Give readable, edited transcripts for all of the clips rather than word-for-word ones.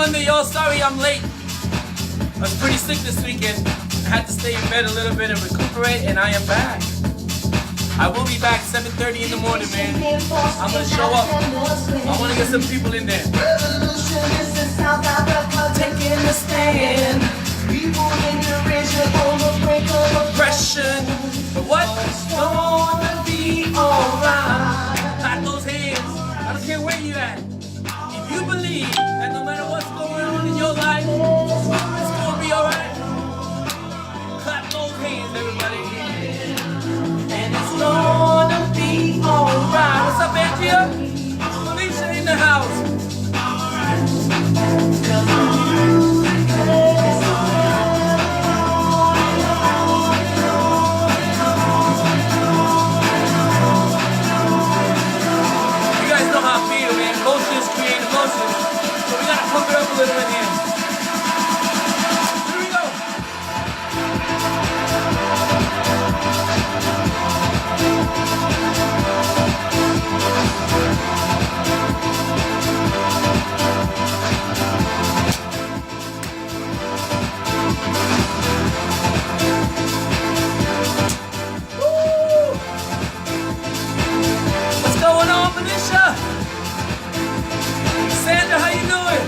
Monday, y'all. Sorry I'm late. I was pretty sick this weekend. I had to stay in bed a little bit and recuperate, and I am back. I will be back 7:30 in the morning, man. I'm gonna show up. I wanna get some people in there. Taking a stand. Oppression. But what's gonna be alright? Clap those hands. I don't care where you at. If you believe that no matter what's going on in your life, it's gonna be alright. Clap those hands, everybody. And it's gonna be alright. What's up, Angia? Felicia in the house. You guys know how I feel, man. Emotions create emotions. So we gotta pump it up a little bit here. Here we go. Woo! What's going on, Felicia? Sandra, how you doing?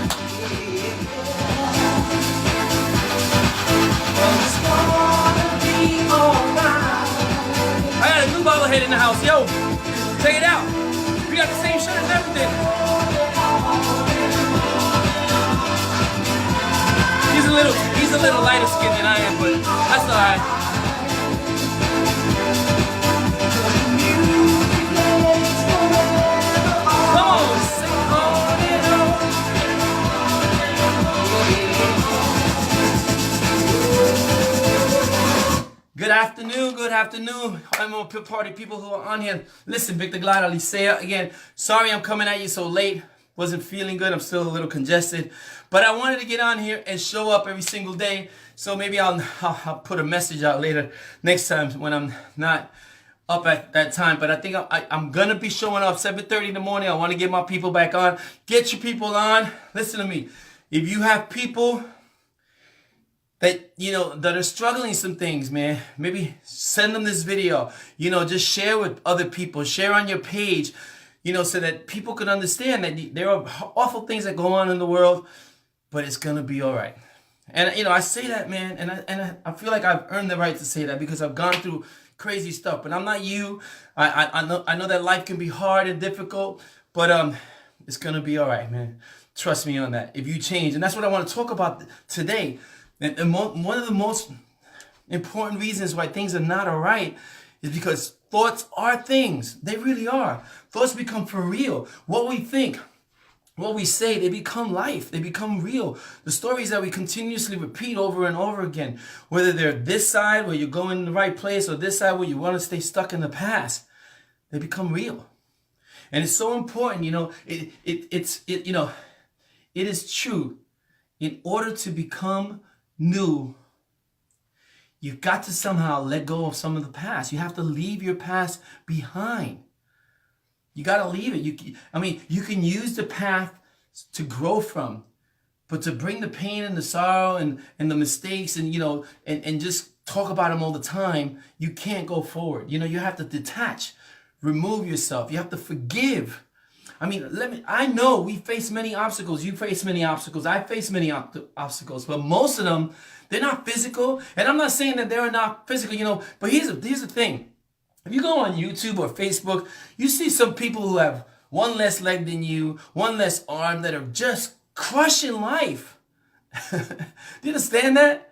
I got a new bobblehead in the house. Yo, check it out. We got the same shirt and everything. He's a little lighter skinned than I am, but that's alright. Come on, sing on it on. Good afternoon. I'm on party people who are on here. Listen, Victor Glad Alicea again. Sorry I'm coming at you so late. Wasn't feeling good. I'm still a little congested. But I wanted to get on here and show up every single day. So maybe I'll put a message out later next time when I'm not up at that time. But I think I'm going to be showing up 7:30 in the morning. I want to get my people back on. Get your people on. Listen to me. If you have people that, that are struggling some things, man, maybe send them this video, just share with other people, share on your page, so that people can understand that there are awful things that go on in the world, but it's going to be all right. And, I say that, man, and I feel like I've earned the right to say that because I've gone through crazy stuff, but I'm not you. I know that life can be hard and difficult, but it's going to be all right, man. Trust me on that. If you change, and that's what I want to talk about today. And one of the most important reasons why things are not all right is because thoughts are things. They really are. Thoughts become for real. What we think, what we say, they become life. They become real. The stories that we continuously repeat over and over again, whether they're this side where you're going in the right place or this side where you want to stay stuck in the past, they become real. And it's so important, it is true. In order to become new, you've got to somehow let go of some of the past. You have to leave your past behind. You got to leave it. You can use the path to grow from, but to bring the pain and the sorrow and the mistakes and just talk about them all the time, you can't go forward. You have to detach, remove yourself. You have to forgive. I know we face many obstacles. You face many obstacles. I face many obstacles, but most of them, they're not physical. And I'm not saying that they're not physical, but here's the thing. If you go on YouTube or Facebook, you see some people who have one less leg than you, one less arm, that are just crushing life. Do you understand that?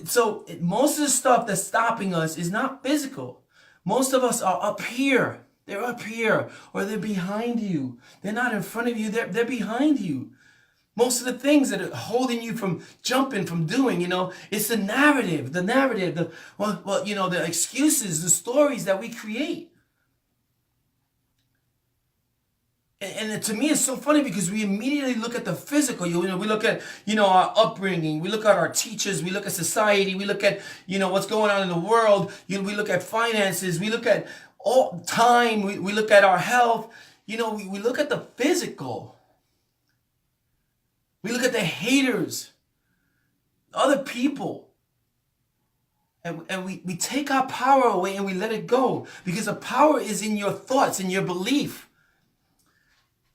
So most of the stuff that's stopping us is not physical. Most of us are up here. They're up here, or they're behind you. They're not in front of you, they're behind you. Most of the things that are holding you from jumping, from doing, it's the narrative, the excuses, the stories that we create. And to me, it's so funny because we immediately look at the physical. We look at, our upbringing. We look at our teachers. We look at society. We look at, what's going on in the world. We look at finances. We look at all time. We look at our health. We look at the physical. We look at the haters, other people, and we take our power away and we let it go, because the power is in your thoughts, in your belief.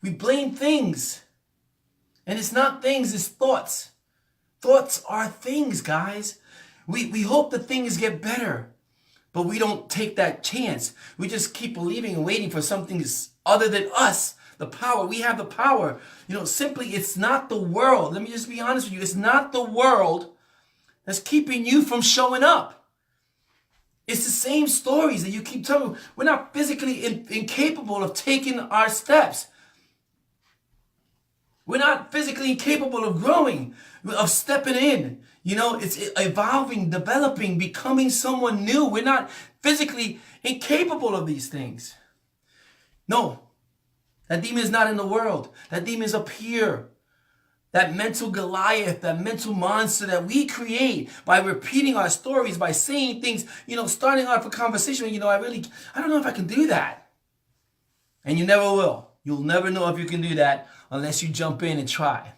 We blame things, and it's not things, it's thoughts. Thoughts are things, guys. We hope that things get better, but we don't take that chance. We just keep believing and waiting for something other than us. The power, we have the power. Simply, it's not the world. Let me just be honest with you. It's not the world that's keeping you from showing up. It's the same stories that you keep telling. We're not physically incapable of taking our steps. We're not physically incapable of growing, of stepping in. It's evolving, developing, becoming someone new. We're not physically incapable of these things. No, that demon is not in the world. That demon is up here. That mental Goliath, that mental monster that we create by repeating our stories, by saying things, starting off a conversation, I don't know if I can do that. And you never will. You'll never know if you can do that unless you jump in and try.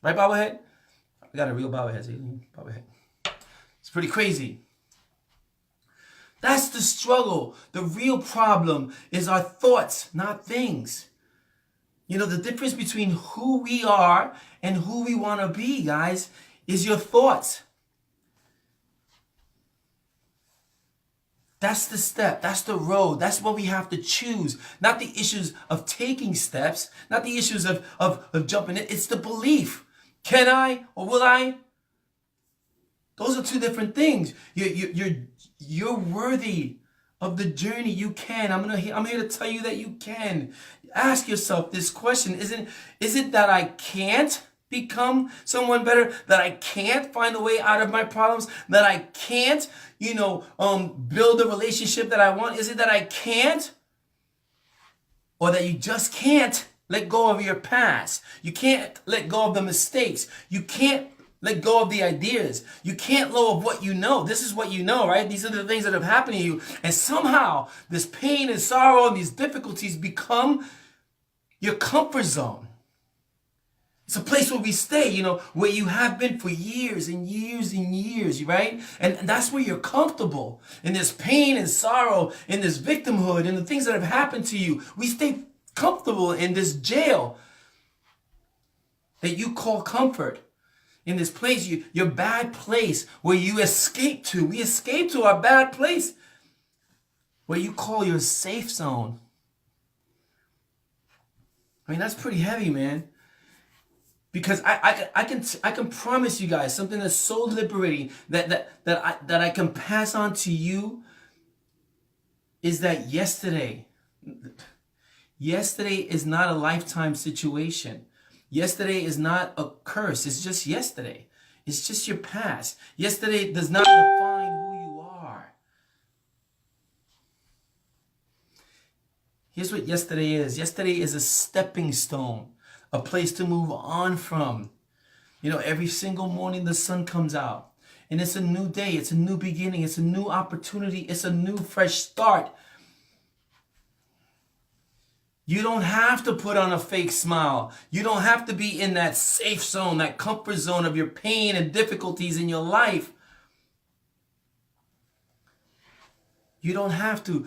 Right, Bobblehead? I got a real bobblehead. See? Bobblehead. It's pretty crazy. That's the struggle. The real problem is our thoughts, not things. The difference between who we are and who we want to be, guys, is your thoughts. That's the step. That's the road. That's what we have to choose. Not the issues of taking steps. Not the issues of jumping in. It's the belief. Can I or will I? Those are two different things. You're worthy of the journey. You can. I'm here to tell you that you can. Ask yourself this question. Is it that I can't become someone better? That I can't find a way out of my problems? That I can't, build the relationship that I want? Is it that I can't? Or that you just can't let go of your past? You can't let go of the mistakes. You can't let go of the ideas. You can't let go of what you know. This is what you know, right? These are the things that have happened to you. And somehow this pain and sorrow and these difficulties become your comfort zone. It's a place where we stay, where you have been for years and years and years, right? And that's where you're comfortable. In this pain and sorrow, in this victimhood, and the things that have happened to you. We stay comfortable in this jail that you call comfort. In this place, your bad place where you escape to. We escape to our bad place where you call your safe zone. That's pretty heavy, man. Because I can promise you guys something that's so liberating that I can pass on to you is that yesterday is not a lifetime situation. Yesterday is not a curse. It's just yesterday. It's just your past. Yesterday does not define who you are. Here's what yesterday is. Yesterday is a stepping stone, a place to move on from. Every single morning the sun comes out. And it's a new day. It's a new beginning. It's a new opportunity. It's a new fresh start. You don't have to put on a fake smile. You don't have to be in that safe zone, that comfort zone of your pain and difficulties in your life. You don't have to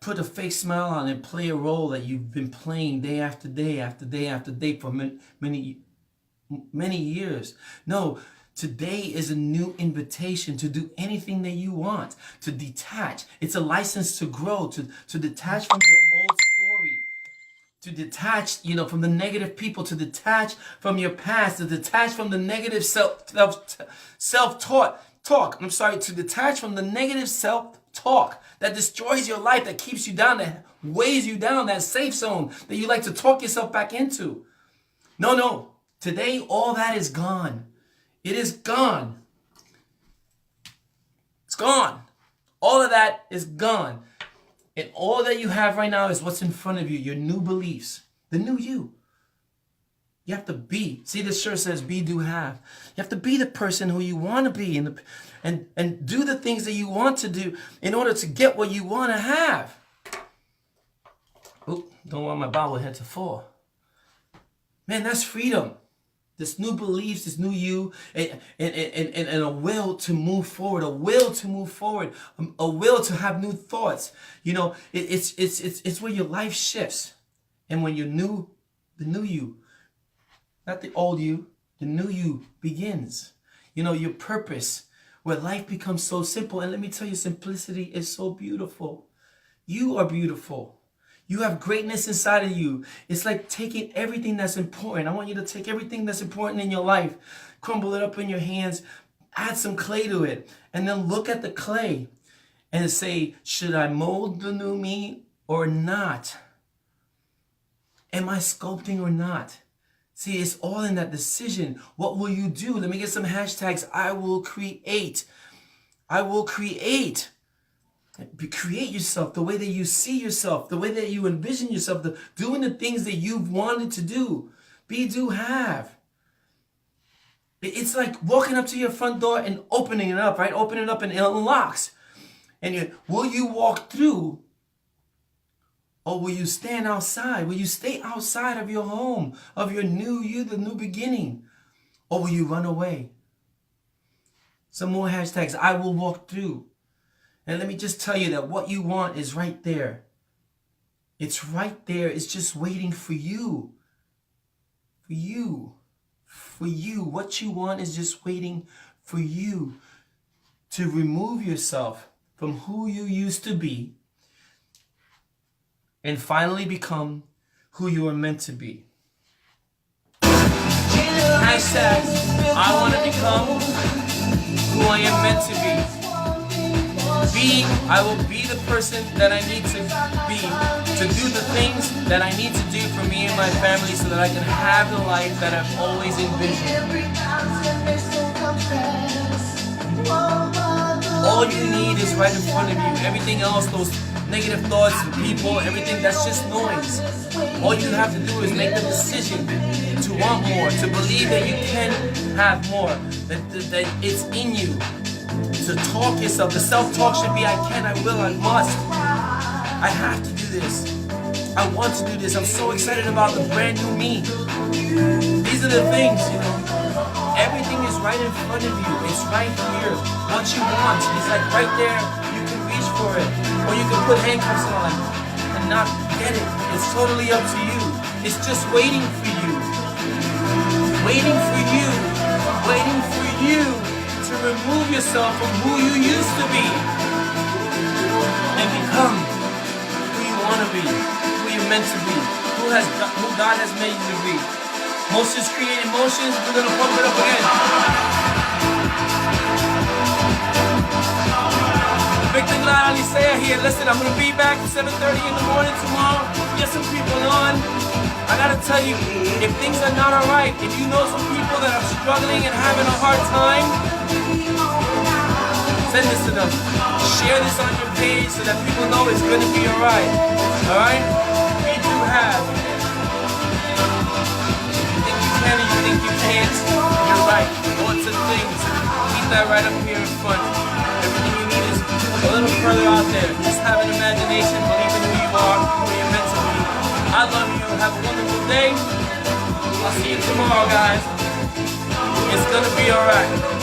put a fake smile on and play a role that you've been playing day after day after day after day for many years. No, today is a new invitation to do anything that you want, to detach. It's a license to grow, to detach from your old story. To detach, from the negative people, to detach from your past, to detach from the negative self-talk. To detach from the negative self-talk that destroys your life, that keeps you down, that weighs you down, that safe zone that you like to talk yourself back into. No. Today, all that is gone. It is gone. It's gone. All of that is gone. And all that you have right now is what's in front of you, your new beliefs, the new you. You have to be. See, this shirt says be, do, have. You have to be the person who you want to be and do the things that you want to do in order to get what you want to have. Oop, don't want my bobblehead to fall. Man, that's freedom. This new beliefs, this new you, and a will to move forward, a will to move forward, a will to have new thoughts. You know, it's where your life shifts. And when you're new, the new you, not the old you, the new you begins. You know, your purpose, where life becomes so simple. And let me tell you, simplicity is so beautiful. You are beautiful. You have greatness inside of you. It's like taking everything that's important. I want you to take everything that's important in your life, crumble it up in your hands, add some clay to it, and then look at the clay and say, should I mold the new me or not? Am I sculpting or not? See, it's all in that decision. What will you do? Let me get some hashtags. I will create. I will create. Create yourself the way that you see yourself, the way that you envision yourself, doing the things that you've wanted to do. Be, do, have. It's like walking up to your front door and opening it up, right? Open it up and it unlocks. And will you walk through, or will you stand outside? Will you stay outside of your home, of your new you, the new beginning? Or will you run away? Some more hashtags. I will walk through. And let me just tell you that what you want is right there. It's right there. It's just waiting for you. For you. For you. What you want is just waiting for you to remove yourself from who you used to be and finally become who you are meant to be. Hashtag, I want to become who I am meant to be. I will be the person that I need to be to do the things that I need to do for me and my family so that I can have the life that I've always envisioned. All you need is right in front of you. Everything else, those negative thoughts, people, everything, that's just noise. All you have to do is make the decision to want more, to believe that you can have more, that it's in you. To talk yourself. The self-talk should be, I can, I will, I must. I have to do this. I want to do this. I'm so excited about the brand new me. These are the things, you know. Everything is right in front of you. It's right here. What you want is like right there. You can reach for it. Or you can put handcuffs on and not get it. It's totally up to you. It's just waiting for you. Waiting for you. Waiting for you. To remove yourself from who you used to be and become who you want to be, who you're meant to be, who God has made you to be. Motions create emotions. We're going to pump it up again. Victor Glad Alisea here. Listen, I'm going to be back at 7:30 in the morning tomorrow. Get some people on. I got to tell you, if things are not alright, if you know some people that are struggling and having a hard time, send this to them. Share this on your page so that people know it's going to be alright. Alright? We do have. You think you can and you think you can't? You're right. Lots of things. Keep that right up here in front. Everything you need is a little further out there. Just have an imagination, believe in who you are, who you're meant to be. I love you. Have a wonderful day. I'll see you tomorrow, guys. It's going to be alright.